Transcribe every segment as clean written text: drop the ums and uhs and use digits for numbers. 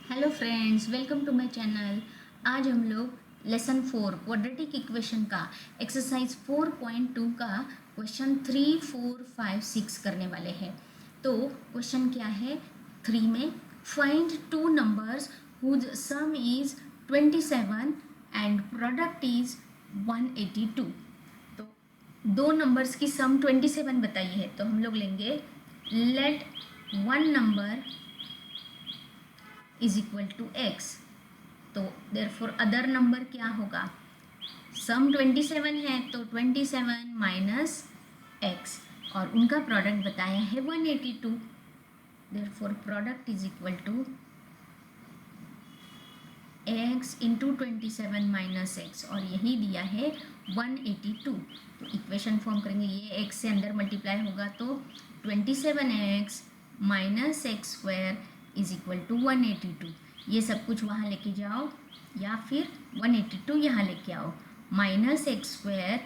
Hello friends, welcome to my channel. आज हम लोग लेसन 4 क्वाड्रेटिक इक्वेशन का एक्सरसाइज 4.2 का क्वेश्चन 3, 4, 5, 6 करने वाले हैं। तो क्वेश्चन क्या है? 3 में find two numbers whose sum is 27 and product is 182। तो दो नंबर्स की सम 27 बताई है, तो हम लोग लेंगे let one number is equal to x. तो देयरफॉर अदर नंबर क्या होगा? सम 27 है तो 27 माइनस एक्स, और उनका प्रोडक्ट बताया है 182। Therefore product is equal to x into 27 minus x, और यही दिया है 182। तो इक्वेशन फॉर्म करेंगे, ये एक्स से अंदर मल्टीप्लाई होगा तो 27x minus x square is equal to 182। ये सब कुछ वहाँ लेके जाओ या फिर 182 यहाँ लेके आओ। Minus x square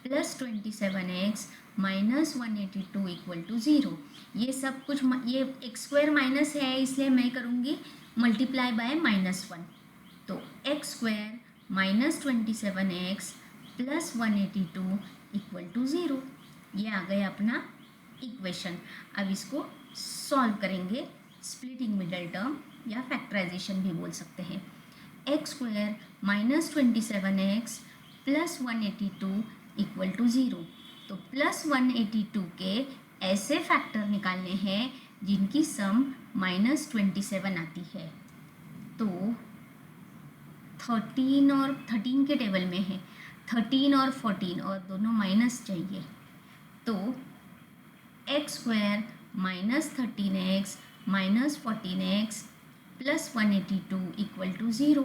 plus 27x minus 182 equal to 0। ये सब कुछ ये एक्स स्क्वायर माइनस है, इसलिए मैं करूँगी मल्टीप्लाई बाय -1। तो x square minus 27x plus 182 equal to 0। ये आ गया अपना इक्वेशन। अब इसको सॉल्व करेंगे, स्प्लिटिंग मिडल टर्म या फैक्टराइजेशन भी बोल सकते हैं। X square minus 27x plus 182 equal to 0। तो प्लस 182 के ऐसे फैक्टर निकालने हैं जिनकी सम -27 आती है। तो 13 और 13 के टेबल में है, 13 और 14, और दोनों माइनस चाहिए। तो x square minus 13x minus 14x plus 182 equal to 0।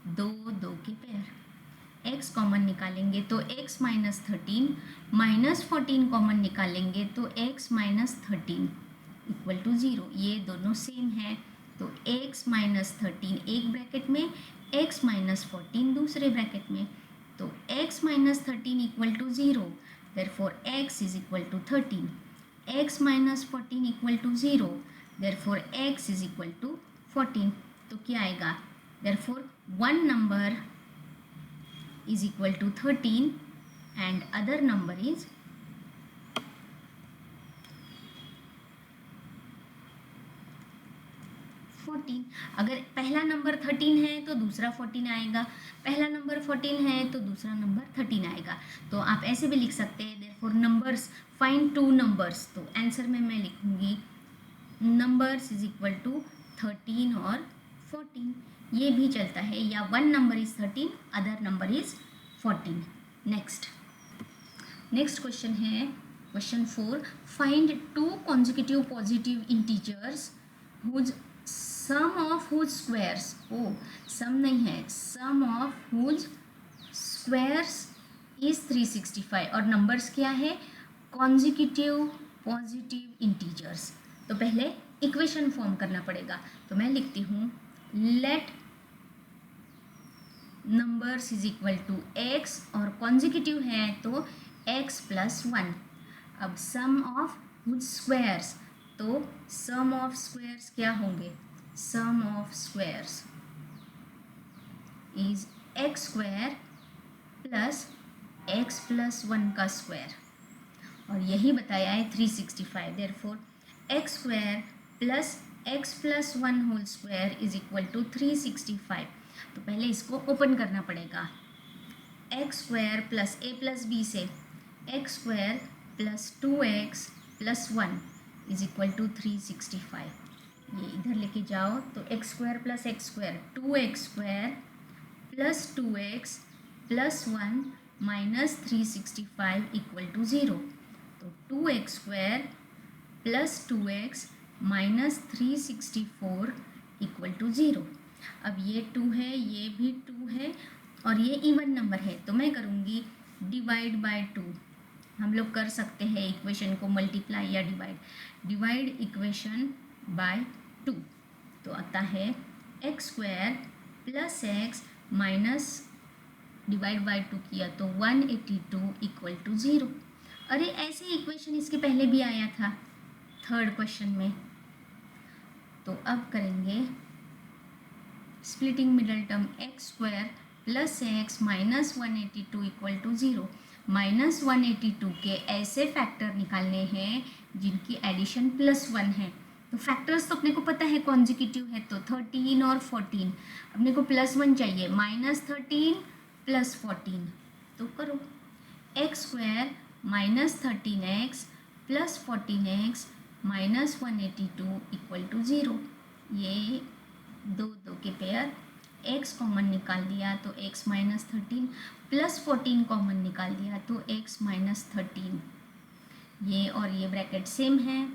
दो दो के पेयर। x कॉमन निकालेंगे तो x माइनस 13 माइनस 14 कॉमन निकालेंगे तो x माइनस 13 इक्वल टू 0। ये दोनों सेम है, तो x माइनस 13 एक ब्रैकेट में, x माइनस 14 दूसरे ब्रैकेट में। तो x minus 13 equal to 0, therefore x is equal to 13। x minus 14 equal to 0, therefore x is equal to 14। तो क्या आएगा? Therefore one number is equal to 13 and other number is 14। अगर पहला number 13 है तो दूसरा 14 आएगा, पहला नंबर 14 है तो दूसरा नंबर 13 आएगा। तो आप ऐसे भी लिख सकते हैं, therefore numbers find two numbers. तो आंसर में मैं लिखूंगी नंबर्स इज इक्वल टू 13 और 14। ये भी चलता है, या one number is 13 other number is 14। Next question है question 4। Find two consecutive positive integers whose sum of whose squares, oh sum नहीं है, sum of whose squares is 365, और नंबर्स क्या है? Consecutive positive integers. तो पहले इक्वेशन फॉर्म करना पड़ेगा, तो मैं लिखती हूँ let numbers is equal to x, और कॉन्जिक्यूटिव है तो एक्स प्लस 1। अब सम ऑफ हुज स्क्वायर्स, तो सम ऑफ स्क्वायर्स क्या होंगे? Sum of squares is x square plus x plus 1 का स्क्वायर, और यही बताया है 365। Therefore x square plus x plus 1 whole square is equal to 365। तो पहले इसको ओपन करना पड़ेगा। X square plus a plus b से x square plus 2x plus 1 is equal to 365। ये इधर लेके जाओ तो x square plus x square 2x square plus 2x plus 1 minus 365 equal to 0। तो 2x square plus 2x minus 364 equal to 0। अब ये 2 है, ये भी 2 है, और ये इवन नंबर है, तो मैं करूँगी डिवाइड बाय 2। हम लोग कर सकते हैं इक्वेशन को मल्टीप्लाई या डिवाइड इक्वेशन बाय 2। तो आता है x square plus x minus divide by 2 किया तो 182 इक्वल टू 0। अरे ऐसे इक्वेशन इसके पहले भी आया था थर्ड क्वेश्चन में। तो अब करेंगे splitting middle term x square plus x minus 182 equal to 0। Minus 182 के ऐसे फैक्टर निकालने हैं जिनकी एडिशन +1 है। तो फैक्टर्स तो अपने को पता है कॉन्जिक्यूटिव है, तो 13 और 14। अपने को +1 चाहिए, -13 + 14। तो करो, x square minus 13x plus 14x minus 182 equal to 0। ये दो के पेयर, x कॉमन निकाल दिया तो x माइनस 13 प्लस 14 कॉमन निकाल दिया तो x माइनस 13। ये और ये ब्रैकेट सेम है,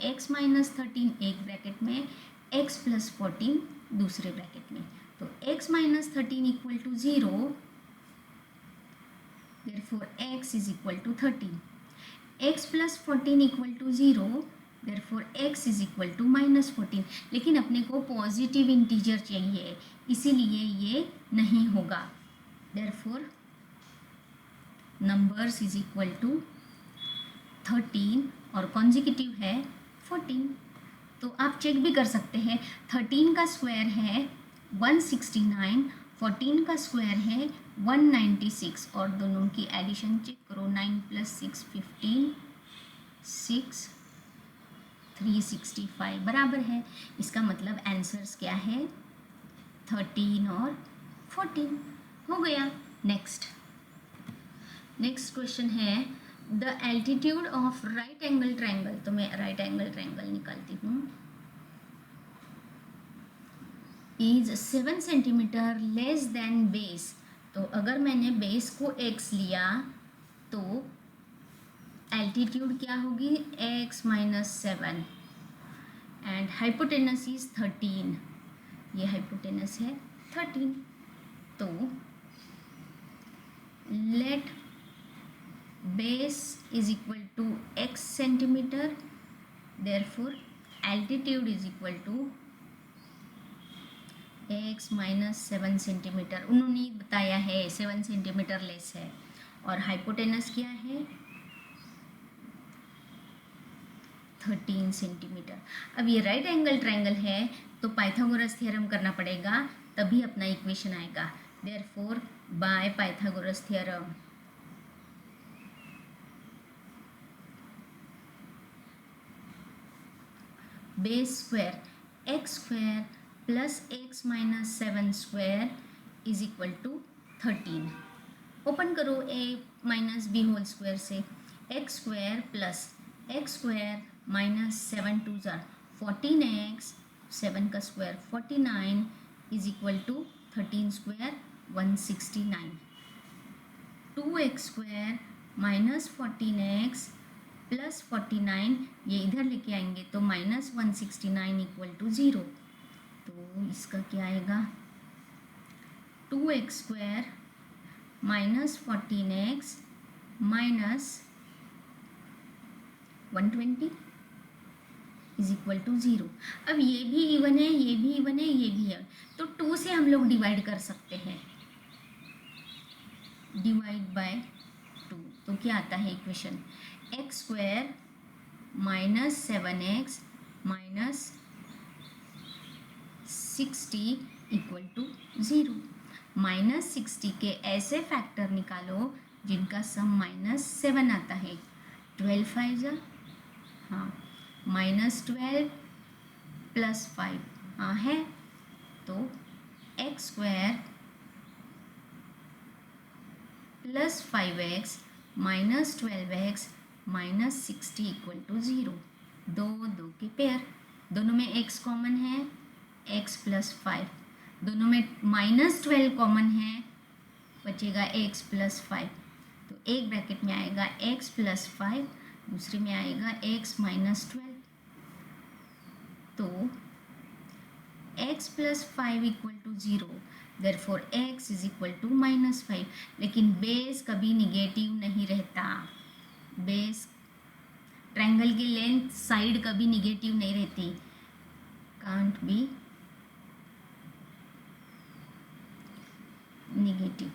x माइनस 13 एक ब्रैकेट में, x प्लस 14 दूसरे ब्रैकेट में। तो x minus 13 equal to 0, therefore x is equal to 13. x plus 14 equal to 0, therefore x is equal to minus 14। लेकिन अपने को पॉजिटिव इंटीजर चाहिए, इसीलिए ये नहीं होगा। therefore numbers is equal to 13 और कॉन्जिक्यूटिव है 14। तो आप चेक भी कर सकते हैं, 13 का स्क्वायर है 169, 14 का स्क्वायर है 196 और दोनों की एडिशन चेक करो, 9 + 6 15, 6 365 बराबर है। इसका मतलब आंसर्स क्या है, 13 और 14 हो गया। नेक्स्ट क्वेश्चन है, the altitude of right angle triangle. तो मैं राइट एंगल ट्रायंगल निकालती हूँ, is 7 centimetre less than base. तो अगर मैंने बेस को x लिया तो एल्टीट्यूड क्या होगी, x minus 7 and hypotenuse is 13। ये हाइपोटेनस है 13। तो let base is equal to x centimetre, therefore altitude is equal to x minus 7 centimetre. उन्होंने बताया है 7 सेंटीमीटर लेस है, और हाइपोटेनस क्या है 13 सेंटीमीटर। अब ये राइट एंगल ट्रायंगल है तो पाइथागोरस थ्योरम करना पड़ेगा, तभी अपना इक्वेशन आएगा। Therefore by Pythagoras theorem base square x square plus x minus 7 square is equal to 13। Open करो a minus b whole square से, x square plus x square minus 7 2 ज़ार 14x, 7 का square 49 is equal to 13 square 169। 2x square minus 14x plus 49, ये इधर लेके आएंगे तो minus 169 equal to 0। तो इसका क्या आएगा, 2x square minus 14x minus 120 is equal to 0। अब ये भी इवन है, ये भी इवन है, ये भी है, तो 2 से हम लोग डिवाइड कर सकते हैं, डिवाइड बाय 2। तो क्या आता है equation, x square minus 7x minus 60 equal to 0। Minus 60 के ऐसे फैक्टर निकालो जिनका सम -7 आता है। 12 5 जा, हाँ, -12 प्लस 5, हाँ है, तो x square plus 5x minus 12x minus 60 equal to 0। दो के पेयर, दोनों में x कॉमन है, x प्लस 5, दोनों में -12 कॉमन है, बचेगा x प्लस 5। तो एक ब्रैकेट में आएगा x प्लस 5, दूसरे में आएगा x माइनस 12। तो x plus 5 equal to 0, therefore x is equal to -5। लेकिन बेस कभी निगेटिव नहीं रहता, बेस ट्रायंगल की लेंथ साइड कभी निगेटिव नहीं रहती, कांट बी निगेटिव,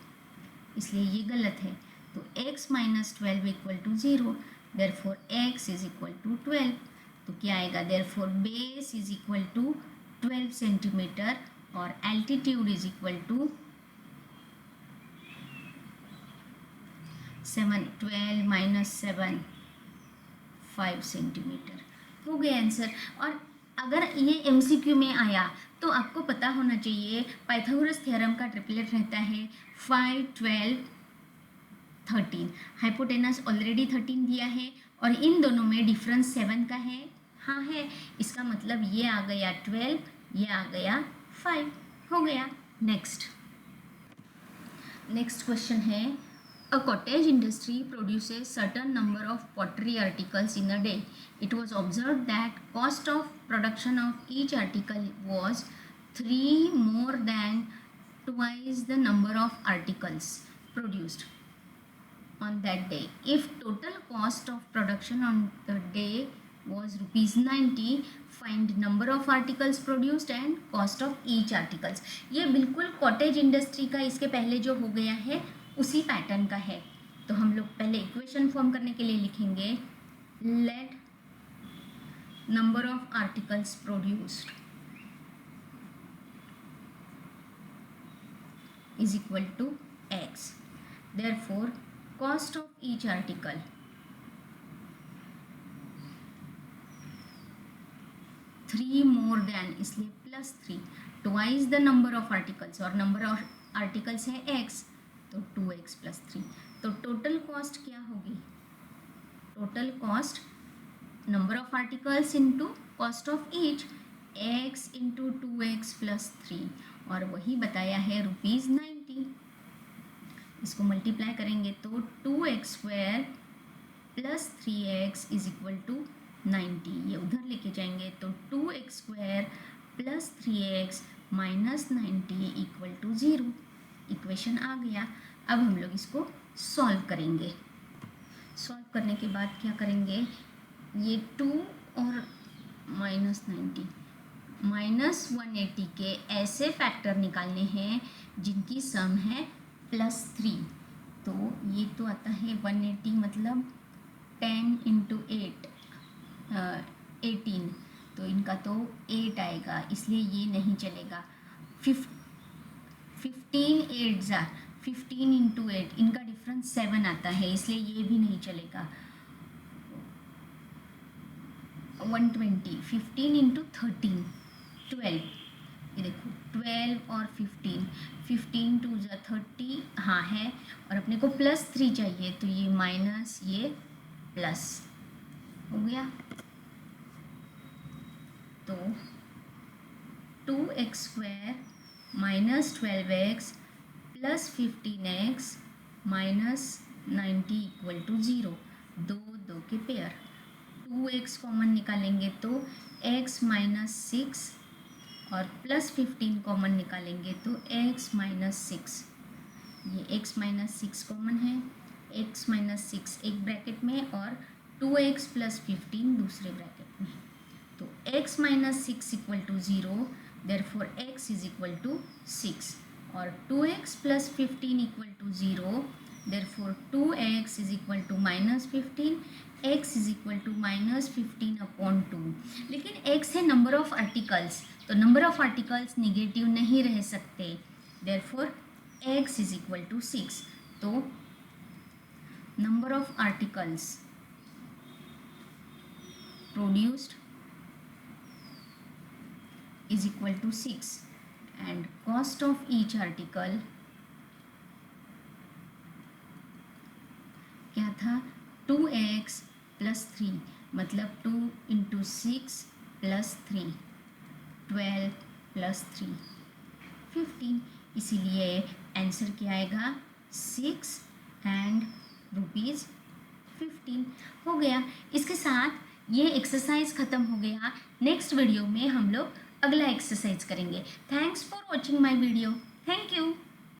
इसलिए ये गलत है। तो x minus 12 equal to 0, therefore x is equal to 12। तो क्या आएगा, therefore base is equal to 12 centimetre और altitude is equal to 12 minus 7 5 centimetre. हो गया आंसर। और अगर ये एमसीक्यू में आया तो आपको पता होना चाहिए पाइथागोरस थ्योरम का ट्रिपलेट रहता है 5 12 13। हाइपोटेनस ऑलरेडी 13 दिया है और इन दोनों में डिफरेंस 7 का है। हाँ है, इसका मतलब ये आ गया 12, ये आ गया 5। हो गया। नेक्स्ट क्वेश्चन है, a cottage industry produces certain number of pottery articles in a day. It was observed that cost of production of each article was 3 more than twice the number of articles produced on that day. If total cost of production on the day was rupees 90, find number of articles produced and cost of each articles. ये बिल्कुल cottage industry का इसके पहले जो हो गया है उसी पैटर्न का है। तो हम लोग पहले इक्वेशन फॉर्म करने के लिए लिखेंगे let number of articles produced is equal to x. Therefore cost of each article three more than, इसलिए +3 twice the number of articles, और नंबर ऑफ आर्टिकल्स है एक्स तो 2x + 3। तो टोटल कॉस्ट क्या होगी? Total cost number of articles into cost of each, x into 2x + 3, और वही बताया है ₹90। इसको मल्टीप्लाई करेंगे तो 2x² + 3x is equal to 90। ये उधर लेके जाएंगे तो 2x² + 3x - 90 equal to 0। Equation आ गया। अब हम लोग इसको सॉल्व करेंगे। सॉल्व करने के बाद क्या करेंगे, ये 2 और -90 -180 के ऐसे फैक्टर निकालने हैं जिनकी सम है +3। तो ये तो आता है 180 मतलब 10 × 8 18, तो इनका तो 8 आएगा, इसलिए ये नहीं चलेगा। 15 × 8, इनका डिफरेंस 7 आता है, इसलिए ये भी नहीं चलेगा। 120 15 × 13 12, ये देखो 12 और 15 2 × 30, हाँ है, और अपने को +3 चाहिए तो ये माइनस ये प्लस हो गया। तो 2x² - 12x + 15x - 90 equal to 0। 2 के पेयर, 2x कॉमन निकालेंगे तो x - 6 और +15 कॉमन निकालेंगे तो x - 6। ये x - 6 कॉमन है, x - 6 एक ब्रैकेट में और 2x + 15 दूसरे ब्रैकेट में। तो x - 6 equal to 0, therefore x is equal to 6, और 2x + 15 equal to 0, therefore 2x is equal to -15, x is equal to -15/2। लेकिन x है नंबर ऑफ आर्टिकल्स, तो नंबर ऑफ आर्टिकल्स निगेटिव नहीं रह सकते, therefore x is equal to 6। तो number of articles produced is equal to 6 and cost of each article क्या था 2x + 3, मतलब 2 × 6 + 3 12 + 3 15, इसीलिए आंसर क्या आएगा 6 एंड ₹15 हो गया। इसके साथ ये एक्सरसाइज ख़त्म हो गया। नेक्स्ट वीडियो में हम लोग अगला एक्सरसाइज करेंगे। Thanks for watching my video. Thank you.